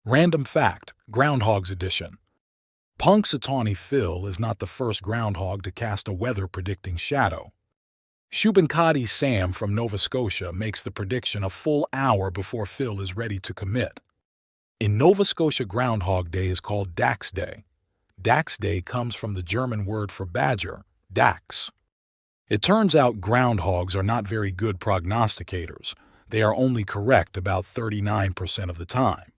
Random fact, Groundhogs edition. Punxsutawney Phil is not the first groundhog to cast a weather-predicting shadow. Shubenkadi Sam from Nova Scotia makes the prediction a full hour before Phil is ready to commit. In Nova Scotia, Groundhog Day is called Dax Day. Dax Day comes from the German word for badger, Dax. It turns out groundhogs are not very good prognosticators. They are only correct about 39% of the time.